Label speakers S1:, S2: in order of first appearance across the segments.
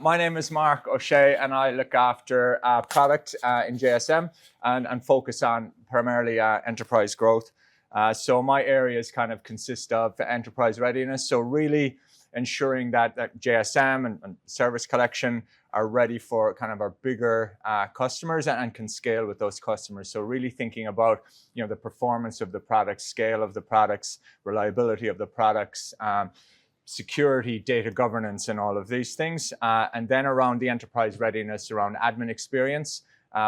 S1: My name is Mark O'Shea, and I look after product in JSM and focus on primarily enterprise growth. So my areas kind of consist of enterprise readiness. So really ensuring that JSM and service collection are ready for kind of our bigger customers and can scale with those customers. So really thinking about the performance of the products, scale of the products, reliability of the products, security, data governance, and all of these things. And then around the enterprise readiness, around admin experience,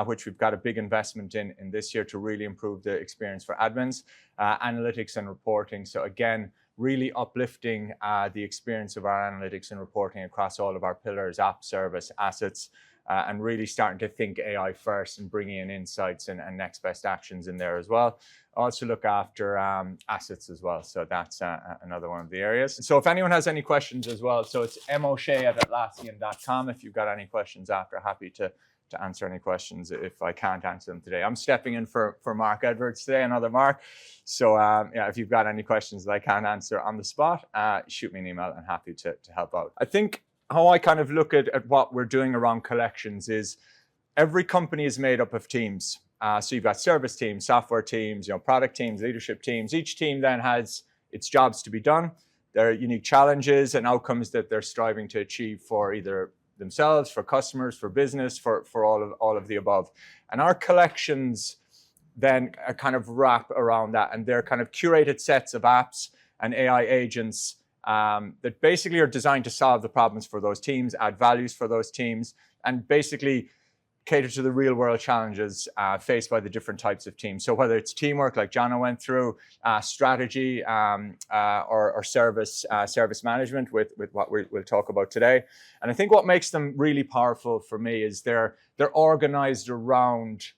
S1: which we've got a big investment in this year to really improve the experience for admins, analytics and reporting. So again, really uplifting the experience of our analytics and reporting across all of our pillars, app, service, assets, and really starting to think AI first and bringing in insights and next best actions in there as well. Also look after assets as well. So that's another one of the areas. So if anyone has any questions as well, so it's moshay@atlassian.com. If you've got any questions after, happy to answer any questions if I can't answer them today. I'm stepping in for Mark Edwards today, another Mark. So if you've got any questions that I can't answer on the spot, shoot me an email and happy to help out. I think how I kind of look at what we're doing around collections is every company is made up of teams. So you've got service teams, software teams, product teams, leadership teams. Each team then has its jobs to be done, their unique challenges and outcomes that they're striving to achieve for either themselves, for customers, for business, for all of the above. And our collections then kind of wrap around that, and they're kind of curated sets of apps and AI agents that basically are designed to solve the problems for those teams, add values for those teams, and basically cater to the real world challenges faced by the different types of teams. So whether it's teamwork, like Jana went through, strategy, or service management with what we'll talk about today. And I think what makes them really powerful for me is they're organized around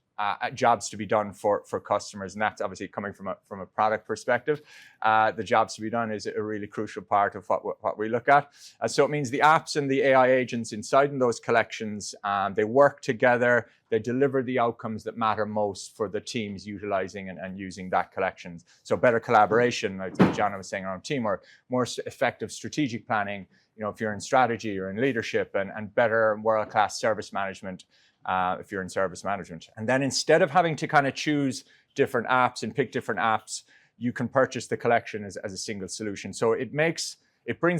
S1: jobs to be done for customers, and that's obviously coming from a product perspective. The jobs to be done is a really crucial part of what we look at. So it means the apps and the AI agents inside in those collections, they work together, they deliver the outcomes that matter most for the teams utilizing and using that collections. So better collaboration, like Jana was saying, around teamwork, more effective strategic planning, if you're in strategy or in leadership, and better world-class service management if you're in service management. And then instead of having to kind of choose different apps and pick different apps, you can purchase the collection as a single solution. So it brings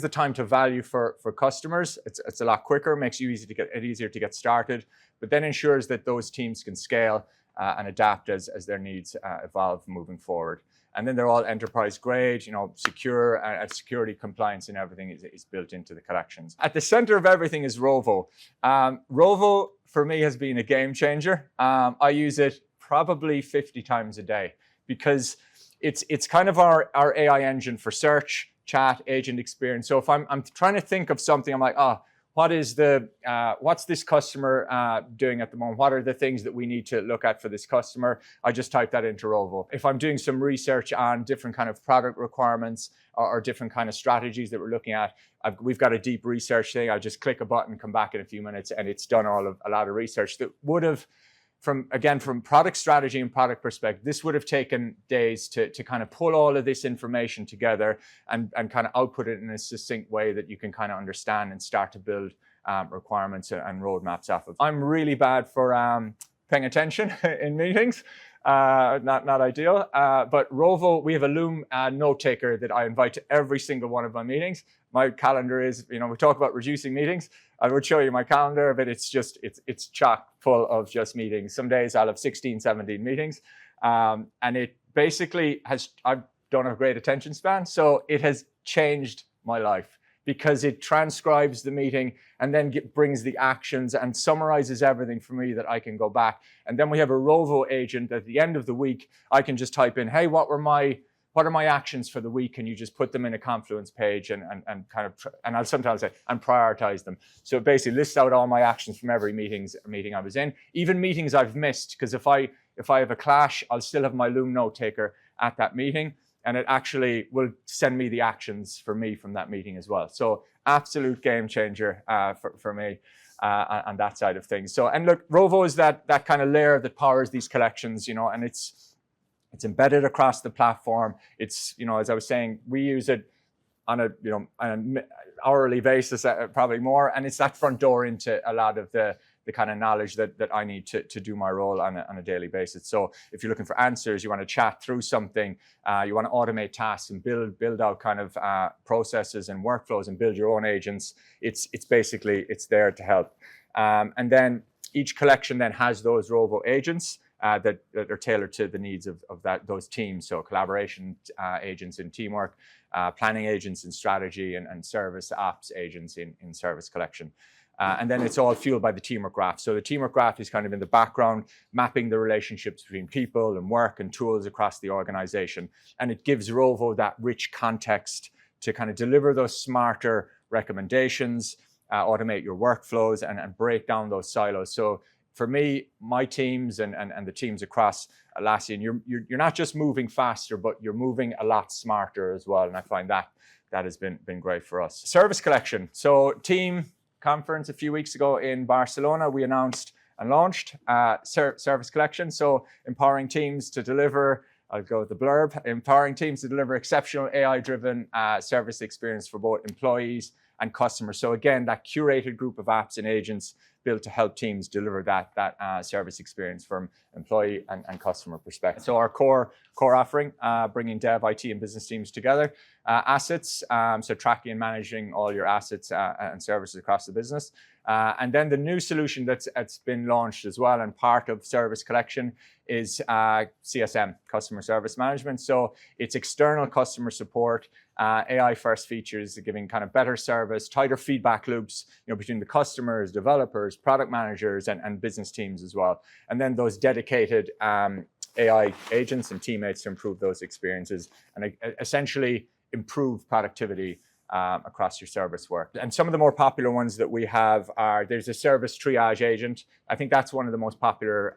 S1: the time to value for customers. It's a lot quicker, makes you easier to get started, but then ensures that those teams can scale and adapt as their needs evolve moving forward. And then they're all enterprise grade, secure, security compliance and everything is built into the collections. At the center of everything is Rovo. Rovo, for me, has been a game changer. I use it probably 50 times a day because it's kind of our AI engine for search, chat, agent experience. So if I'm trying to think of something, I'm like, what's this customer doing at the moment? What are the things that we need to look at for this customer? I just type that into Rovo. If I'm doing some research on different kind of product requirements or different kind of strategies that we're looking at, we've got a deep research thing. I just click a button, come back in a few minutes, and it's done a lot of research that would have, from product strategy and product perspective, this would have taken days to kind of pull all of this information together and kind of output it in a succinct way that you can kind of understand and start to build requirements and roadmaps off of. I'm really bad for paying attention in meetings. Not ideal, but Rovo, we have a Loom note taker that I invite to every single one of my meetings. My calendar is, we talk about reducing meetings. I would show you my calendar, but it's chock full of just meetings. Some days I'll have 16, 17 meetings. And it basically I don't have great attention span. So it has changed my life because it transcribes the meeting and then brings the actions and summarizes everything for me that I can go back. And then we have a Rovo agent at the end of the week. I can just type in, hey, what are my actions for the week? And you just put them in a Confluence page and I'll sometimes say, and prioritize them. So it basically lists out all my actions from every meeting I was in, even meetings I've missed. Because if I have a clash, I'll still have my Loom note taker at that meeting. And it actually will send me the actions for me from that meeting as well. So absolute game changer for me on that side of things. So, and look, Rovo is that kind of layer that powers these collections, and it's embedded across the platform. It's, as I was saying, we use it on a an hourly basis, probably more, and it's that front door into a lot of the kind of knowledge that I need to do my role on a daily basis. So if you're looking for answers, you want to chat through something, you want to automate tasks and build out kind of processes and workflows and build your own agents, it's basically, it's there to help. And then each collection then has those Rovo agents that are tailored to the needs of those teams. So collaboration agents in teamwork, planning agents in strategy, and service ops agents in service collection. And then it's all fueled by the teamwork graph. So the teamwork graph is kind of in the background, mapping the relationships between people and work and tools across the organization. And it gives Rovo that rich context to kind of deliver those smarter recommendations, automate your workflows, and break down those silos. So for me, my teams and the teams across Atlassian, you're not just moving faster, but you're moving a lot smarter as well. And I find that has been great for us. Service collection. So team conference a few weeks ago in Barcelona, we announced and launched service collection. So empowering teams to deliver, I'll go with the blurb, empowering teams to deliver exceptional AI-driven service experience for both employees and customers. So again, that curated group of apps and agents built to help teams deliver that service experience from employee and customer perspective. So our core offering, bringing dev, IT, and business teams together. Assets, so tracking and managing all your assets and services across the business. And then the new solution that's been launched as well and part of service collection is CSM, customer service management. So it's external customer support, AI first features, giving kind of better service, tighter feedback loops, between the customers, developers, product managers, and business teams as well. And then those dedicated AI agents and teammates to improve those experiences and essentially improve productivity across your service work. And some of the more popular ones that we have are, there's a service triage agent. I think that's one of the most popular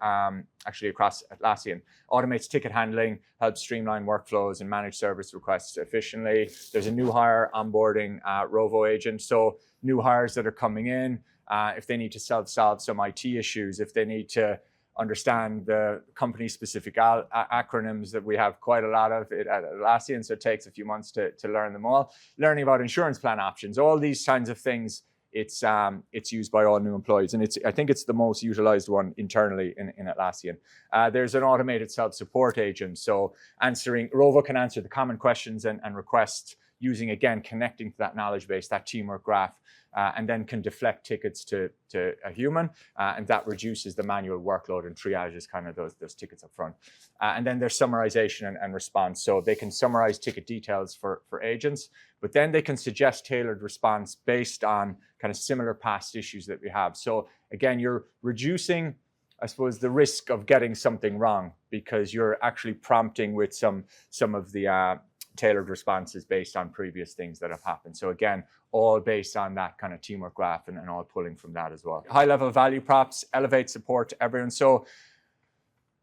S1: actually across Atlassian. Automates ticket handling, helps streamline workflows and manage service requests efficiently. There's a new hire onboarding Rovo agent. So new hires that are coming in, if they need to self-solve some IT issues, if they need to understand the company-specific acronyms that we have quite a lot of it at Atlassian, so it takes a few months to learn them all. Learning about insurance plan options, all these kinds of things, it's used by all new employees, and I think it's the most utilized one internally in Atlassian. There's an automated self-support agent, so Rovo can answer the common questions and requests using, again, connecting to that knowledge base, that teamwork graph, and then can deflect tickets to a human, and that reduces the manual workload and triages kind of those tickets up front. And then there's summarization and response. So they can summarize ticket details for agents, but then they can suggest tailored response based on kind of similar past issues that we have. So again, you're reducing, I suppose, the risk of getting something wrong because you're actually prompting with some of the tailored responses based on previous things that have happened. So again, all based on that kind of teamwork graph and all pulling from that as well. High level value props, elevate support to everyone. So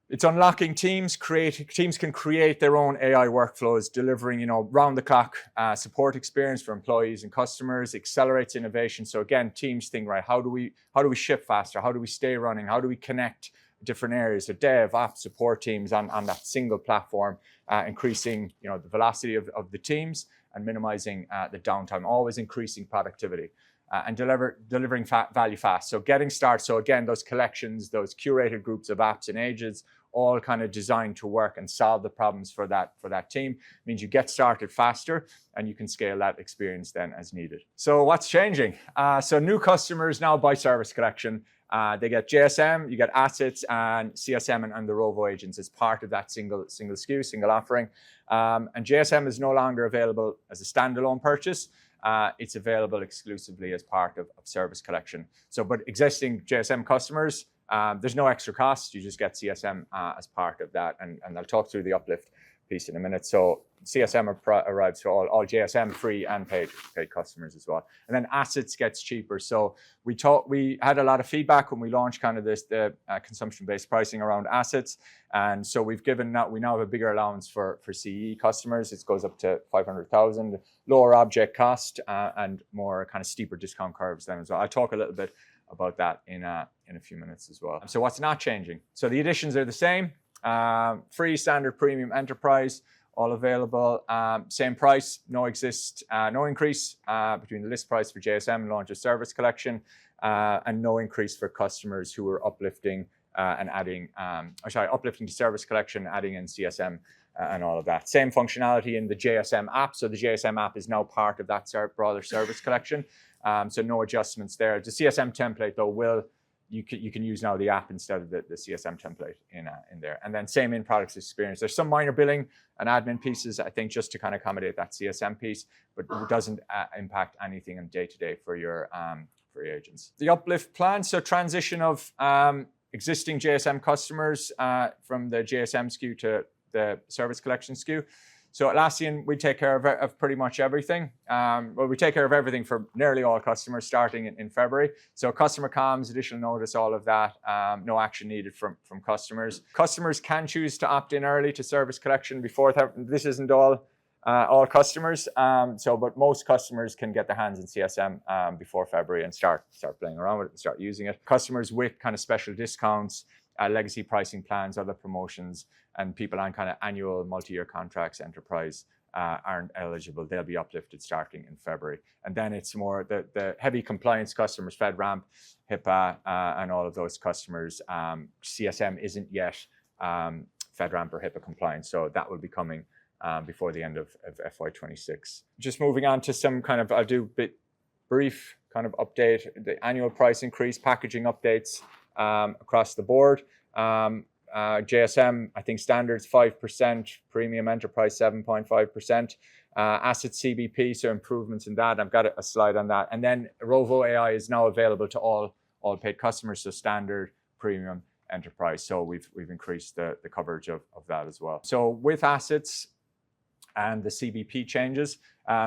S1: it's unlocking teams. Teams can create their own AI workflows, delivering, round the clock support experience for employees and customers, accelerates innovation. So again, teams think, right, how do we ship faster? How do we stay running? How do we connect different areas of dev, ops, support teams on that single platform, increasing the velocity of the teams and minimizing the downtime, always increasing productivity and delivering value fast. So getting started. So again, those collections, those curated groups of apps and agents, all kind of designed to work and solve the problems for that team. It means you get started faster and you can scale that experience then as needed. So what's changing? So new customers now buy service collection. They get JSM, you get assets, and CSM and the Rovo agents as part of that single SKU, single offering. And JSM is no longer available as a standalone purchase. It's available exclusively as part of service collection. So, but existing JSM customers, there's no extra cost. You just get CSM as part of that. And I'll talk through the uplift piece in a minute. So CSM arrives to all JSM free and paid customers as well. And then assets gets cheaper. So we had a lot of feedback when we launched kind of the consumption-based pricing around assets. And so we now have a bigger allowance for CE customers. It goes up to 500,000, lower object cost, and more kind of steeper discount curves then as well. I'll talk a little bit about that in a few minutes as well. So what's not changing? So the additions are the same. Free, standard, premium, enterprise, all available. Same price, no increase between the list price for JSM and launch of Service Collection, and no increase for customers who are uplifting and adding, uplifting to Service Collection, adding in CSM and all of that. Same functionality in the JSM app. So the JSM app is now part of that broader Service Collection. So no adjustments there. The CSM template though you can use now the app instead of the CSM template in there. And then same in products experience. There's some minor billing and admin pieces, I think, just to kind of accommodate that CSM piece, but it doesn't impact anything on day-to-day for your agents. The uplift plan, so transition of existing JSM customers from the JSM SKU to the Service Collection SKU. So Atlassian, we take care of pretty much everything. We take care of everything for nearly all customers starting in February. So customer comms, additional notice, all of that. No action needed from customers. Customers can choose to opt in early to Service Collection before that. This isn't all customers. But most customers can get their hands in CSM before February and start playing around with it and start using it. Customers with kind of special discounts, legacy pricing plans, other promotions, and people on kind of annual multi-year contracts, enterprise, aren't eligible. They'll be uplifted starting in February. And then it's more the heavy compliance customers, FedRAMP, HIPAA, and all of those customers. CSM isn't yet FedRAMP or HIPAA compliant, so that will be coming before the end of FY26. Just moving on to some kind of, I'll do a bit brief kind of update, the annual price increase, packaging updates across the board. JSM, I think standards 5%, premium enterprise 7.5%, asset CBP, so improvements in that. I've got a slide on that. And then Rovo AI is now available to all paid customers, so standard, premium, enterprise. So we've increased the coverage of that as well. So with assets and the CBP changes,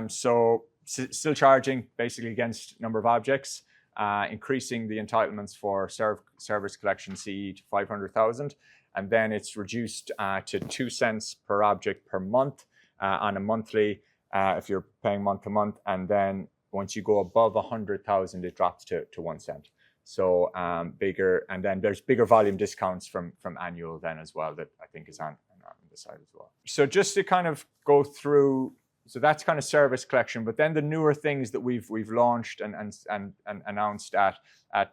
S1: still charging basically against number of objects, increasing the entitlements for Service Collection CE to 500,000. And then it's reduced to 2 cents per object per month on a monthly, if you're paying month to month. And then once you go above 100,000, it drops to 1 cent. So bigger, and then there's bigger volume discounts from annual then as well that I think is on the side as well. So just to kind of go through, so that's kind of Service Collection, but then the newer things that we've launched and announced at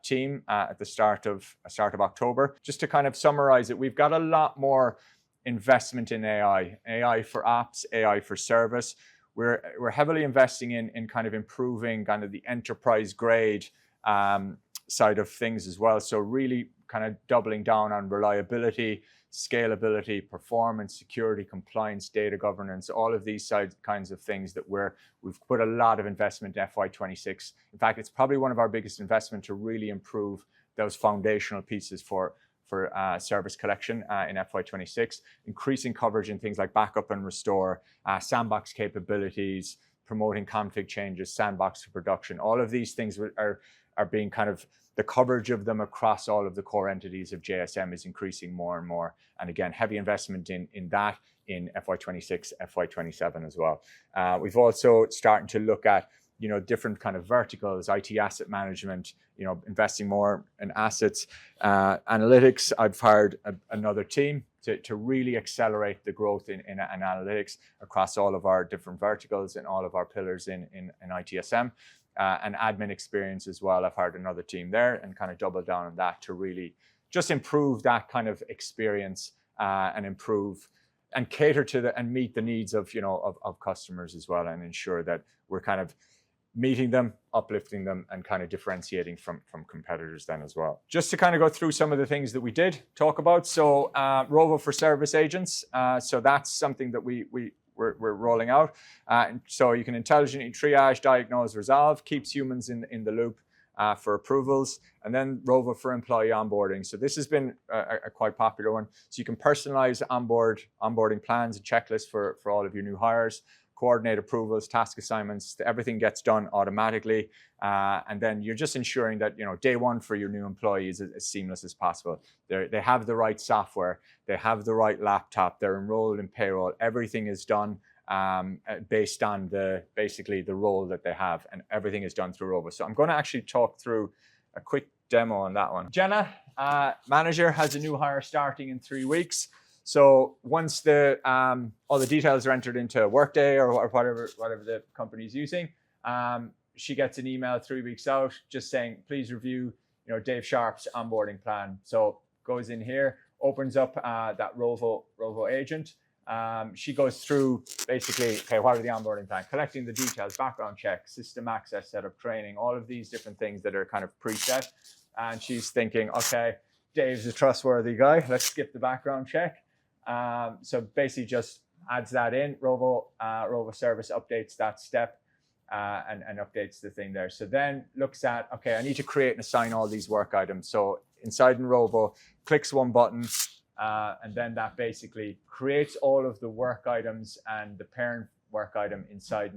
S1: Team at the start of October. Just to kind of summarize it, we've got a lot more investment in AI for apps, AI for service. We're heavily investing in kind of improving kind of the enterprise grade side of things as well. So really kind of doubling down on reliability, scalability, performance, security, compliance, data governance, all of these kinds of things that we've put a lot of investment in FY26. In fact, it's probably one of our biggest investments to really improve those foundational pieces for Service Collection in FY26, increasing coverage in things like backup and restore, sandbox capabilities, promoting config changes, sandbox to production. All of these things are being kind of, the coverage of them across all of the core entities of JSM is increasing more and more. And again, heavy investment in that in FY26, FY27 as well. We've also started to look at, different kind of verticals, IT asset management, investing more in assets, analytics. I've hired another team to really accelerate the growth in analytics across all of our different verticals and all of our pillars in ITSM. And admin experience as well. I've hired another team there and kind of double down on that to really just improve that kind of experience and improve and cater to and meet the needs of customers as well, and ensure that we're kind of meeting them, uplifting them, and kind of differentiating from competitors then as well. Just to kind of go through some of the things that we did talk about. So Rovo for service agents. So that's something that we're rolling out. So you can intelligently triage, diagnose, resolve, keeps humans in the loop for approvals. And then Rovo for employee onboarding. So this has been a quite popular one. So you can personalize onboarding plans and checklists for all of your new hires, coordinate approvals, task assignments, everything gets done automatically. And then you're just ensuring that, day one for your new employees is as seamless as possible. They have the right software, they have the right laptop, they're enrolled in payroll, everything is done based on basically the role that they have, and everything is done through Rovo. So I'm going to actually talk through a quick demo on that one. Jenna, manager, has a new hire starting in 3 weeks. So once the all the details are entered into Workday or whatever the company is using, she gets an email 3 weeks out just saying, please review, Dave Sharp's onboarding plan. So goes in here, opens up that Rovo agent. She goes through basically, okay, what are the onboarding plan? Collecting the details, background check, system access setup, training, all of these different things that are kind of preset. And she's thinking, okay, Dave's a trustworthy guy. Let's skip the background check. So basically just adds that in. Rovo service updates that step and updates the thing there. So then looks at, okay, I need to create and assign all these work items. So inside in Rovo, clicks one button, and then that basically creates all of the work items and the parent work item inside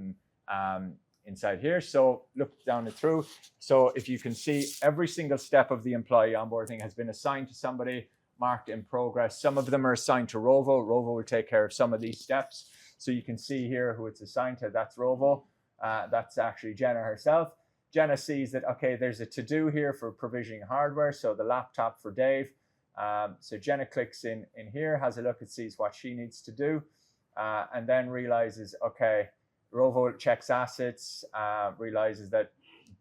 S1: here. So look down it through. So if you can see, every single step of the employee onboarding has been assigned to somebody, marked in progress. Some of them are assigned to Rovo. Rovo will take care of some of these steps. So you can see here who it's assigned to. That's Rovo. That's actually Jenna herself. Jenna sees that, okay, there's a to-do here for provisioning hardware. So the laptop for Dave. So Jenna clicks in here, has a look and sees what she needs to do, and then realizes, okay, Rovo checks assets, realizes that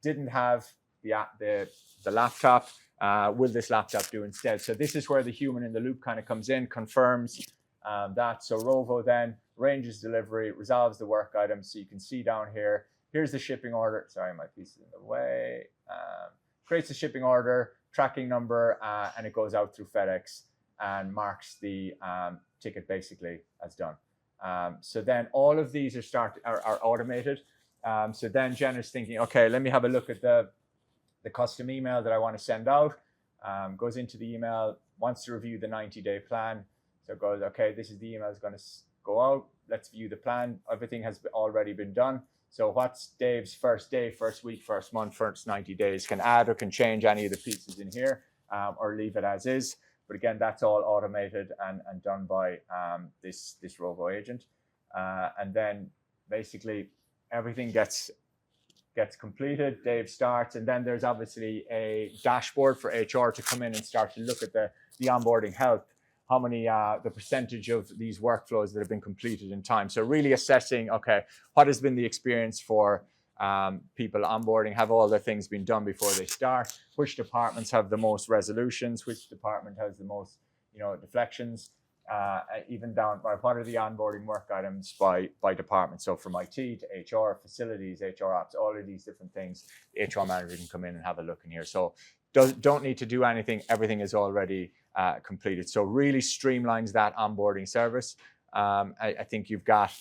S1: didn't have the laptop. Will this laptop do instead? So this is where the human in the loop kind of comes in, confirms that. So Rovo then arranges delivery, resolves the work item. So you can see down here, here's the shipping order. Sorry, my piece is in the way. Creates the shipping order, tracking number, and it goes out through FedEx and marks the ticket basically as done. So then all of these are automated. So then Jenna's thinking, okay, let me have a look at the custom email that I want to send out. Goes into the email, wants to review the 90-day plan. So it goes, okay, this is the email that's going to go out. Let's view the plan. Everything has already been done. So what's Dave's first day, first week, first month, first 90 days? Can add or can change any of the pieces in here, or leave it as is. But again, that's all automated and done by this Rovo agent. And then basically everything gets completed. Dave starts, and then there's obviously a dashboard for HR to come in and start to look at the onboarding health. How many, the percentage of these workflows that have been completed in time. So really assessing, okay, what has been the experience for people onboarding? Have all the things been done before they start? Which departments have the most resolutions? Which department has the most, deflections? Even down by what are the onboarding work items by department? So from IT to HR, facilities, HR ops, all of these different things, the HR manager can come in and have a look in here. So don't need to do anything. Everything is already completed. So really streamlines that onboarding service. I think you've got,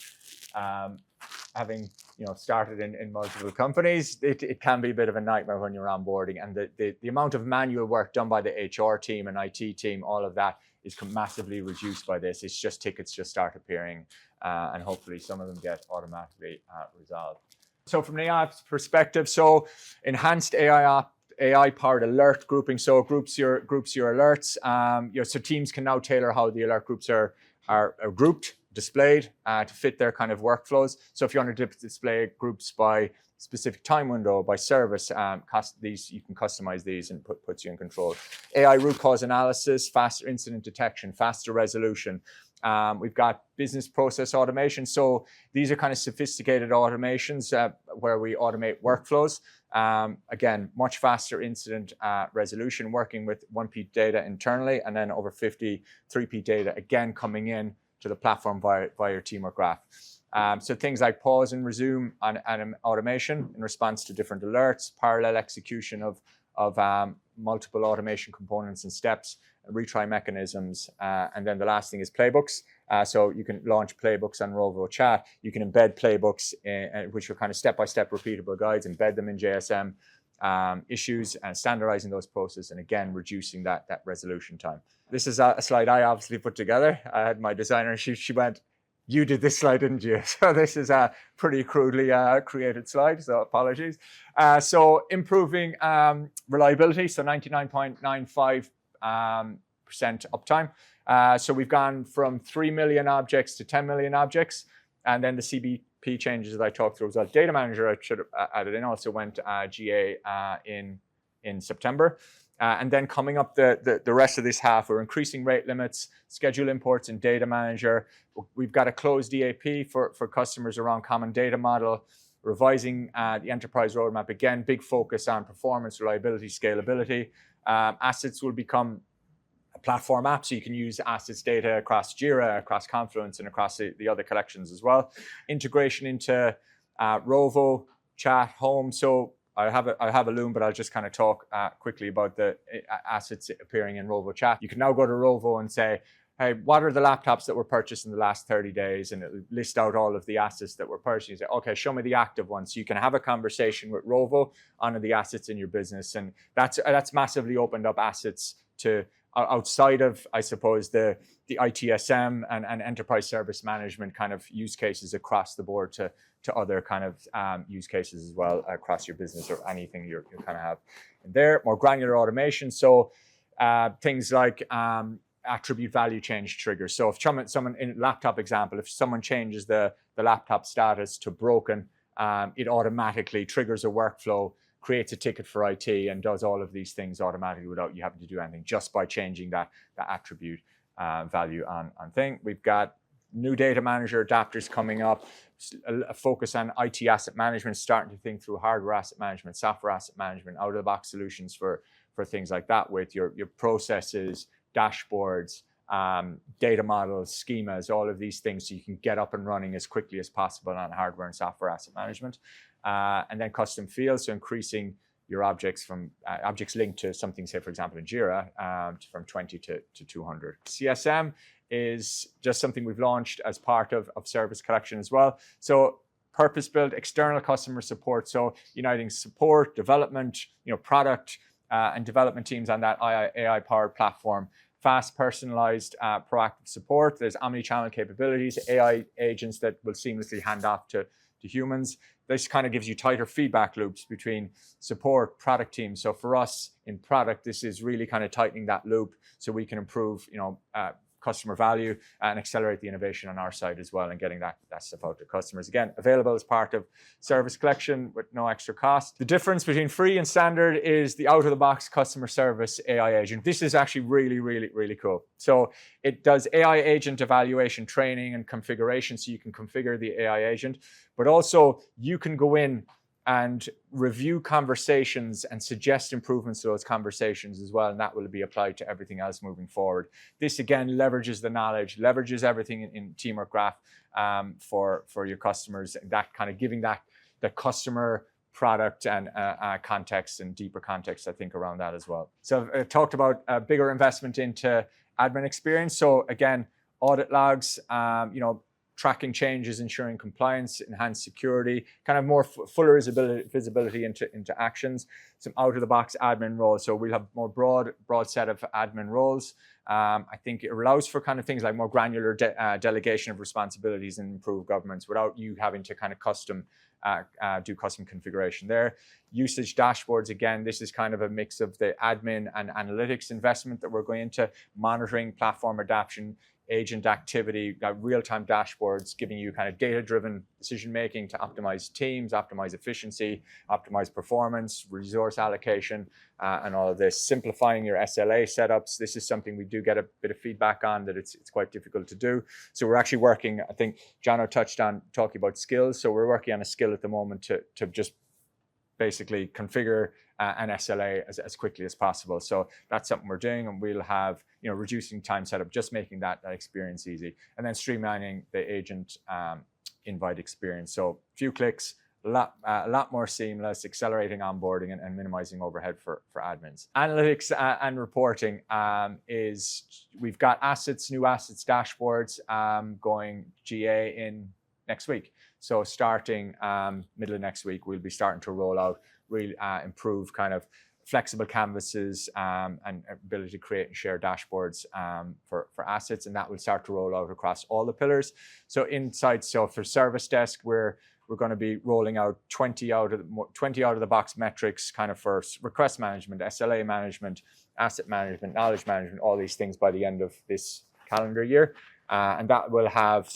S1: having started in multiple companies, it can be a bit of a nightmare when you're onboarding, and the amount of manual work done by the HR team and IT team, all of that is massively reduced by this. It's just tickets just start appearing, and hopefully some of them get automatically resolved. So from an AI perspective, so enhanced AI-powered alert grouping, so groups your alerts. So teams can now tailor how the alert groups are grouped, displayed to fit their kind of workflows. So if you want to display groups by specific time window, by service, these you can customize these and puts you in control. AI root cause analysis, faster incident detection, faster resolution. We've got business process automation. So these are kind of sophisticated automations where we automate workflows. Again, much faster incident resolution, working with 1P data internally, and then over 50 3P data, again, coming in to the platform via your teamwork graph. So things like pause and resume and automation in response to different alerts, parallel execution of multiple automation components and steps, retry mechanisms, and then the last thing is playbooks. So you can launch playbooks on Rovo Chat. You can embed playbooks, which are kind of step-by-step repeatable guides, embed them in JSM issues and standardizing those processes, and again, reducing that resolution time. This is a slide I obviously put together. I had my designer, she went, "You did this slide, didn't you?" So this is a pretty crudely created slide, so apologies. So improving reliability, so 99.95% uptime. So we've gone from 3 million objects to 10 million objects. And then the CBP changes that I talked through as well. Data Manager, I should have added in, also went GA in September. And then coming up the rest of this half, we're increasing rate limits, schedule imports in Data Manager. We've got a closed EAP for customers around common data model, revising the enterprise roadmap. Again, big focus on performance, reliability, scalability. Assets will become a platform app, so you can use Assets data across Jira, across Confluence, and across the other collections as well. Integration into Rovo, Chat, Home. So I have a Loom, but I'll just kind of talk quickly about the assets appearing in Rovo Chat. You can now go to Rovo and say, hey, what are the laptops that were purchased in the last 30 days? And it'll list out all of the assets that were purchased. You say, okay, show me the active ones. So you can have a conversation with Rovo on the assets in your business. And that's massively opened up assets to outside of, I suppose, the ITSM and enterprise service management kind of use cases across the board to other kind of use cases as well across your business or anything you kind of have in there. More granular automation. So things like attribute value change triggers. So if someone in laptop example, if someone changes the laptop status to broken, it automatically triggers a workflow, creates a ticket for IT, and does all of these things automatically without you having to do anything, just by changing that attribute value on thing. We've got new data manager adapters coming up, a focus on IT asset management, starting to think through hardware asset management, software asset management, out-of-the-box solutions for things like that with your processes, dashboards, data models, schemas, all of these things, so you can get up and running as quickly as possible on hardware and software asset management. And then custom fields, so increasing your objects from objects linked to something, say, for example, in Jira, from 20 to 200. CSM is just something we've launched as part of Service Collection as well. So purpose-built external customer support, so uniting support, development, product and development teams on that AI-powered platform. Fast, personalized, proactive support. There's omni-channel capabilities, AI agents that will seamlessly hand off to humans. This kind of gives you tighter feedback loops between support, product teams. So for us in product, this is really kind of tightening that loop so we can improve, customer value and accelerate the innovation on our side as well, and getting that stuff out to customers. Again, available as part of Service Collection with no extra cost. The difference between free and standard is the out-of-the-box customer service AI agent. This is actually really, really, really cool. So it does AI agent evaluation, training, and configuration, so you can configure the AI agent, but also you can go in and review conversations and suggest improvements to those conversations as well. And that will be applied to everything else moving forward. This, again, leverages the knowledge, leverages everything in Teamwork Graph for your customers, and that kind of giving that the customer, product, and context and deeper context, I think, around that as well. So I've talked about a bigger investment into admin experience. So again, audit logs, tracking changes, ensuring compliance, enhanced security, kind of more fuller visibility into actions, some out-of-the-box admin roles. So we'll have more broad set of admin roles. I think it allows for kind of things like more granular delegation of responsibilities and improved governance without you having to kind of do custom configuration there. Usage dashboards, again, this is kind of a mix of the admin and analytics investment that we're going into, monitoring platform adoption, agent activity, got real-time dashboards giving you kind of data-driven decision-making to optimize teams, optimize efficiency, optimize performance, resource allocation, and all of this. Simplifying your SLA setups. This is something we do get a bit of feedback on, that it's quite difficult to do. So we're actually working, I think Jono touched on talking about skills. So we're working on a skill at the moment to just basically configure an SLA as quickly as possible. So that's something we're doing, and we'll have, reducing time setup, just making that experience easy, and then streamlining the agent invite experience. So a few clicks, a lot more seamless, accelerating onboarding and minimizing overhead for admins. Analytics and reporting is, we've got new assets dashboards going GA in next week. So starting middle of next week, we'll be starting to roll out really improve kind of flexible canvases and ability to create and share dashboards for assets, and that will start to roll out across all the pillars. So for Service Desk, we're going to be rolling out 20 out of the box metrics kind of for request management, SLA management, asset management, knowledge management, all these things by the end of this calendar year, and that will have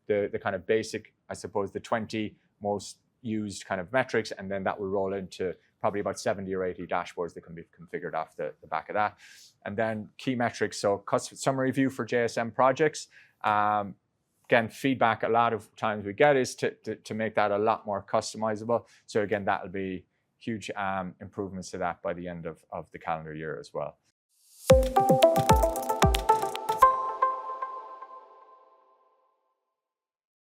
S1: the kind of basic, I suppose, the 20 most used kind of metrics, and then that will roll into probably about 70 or 80 dashboards that can be configured off the back of that. And then key metrics, so summary view for JSM projects. Again, feedback a lot of times we get is to make that a lot more customizable. So again, that'll be huge improvements to that by the end of the calendar year as well.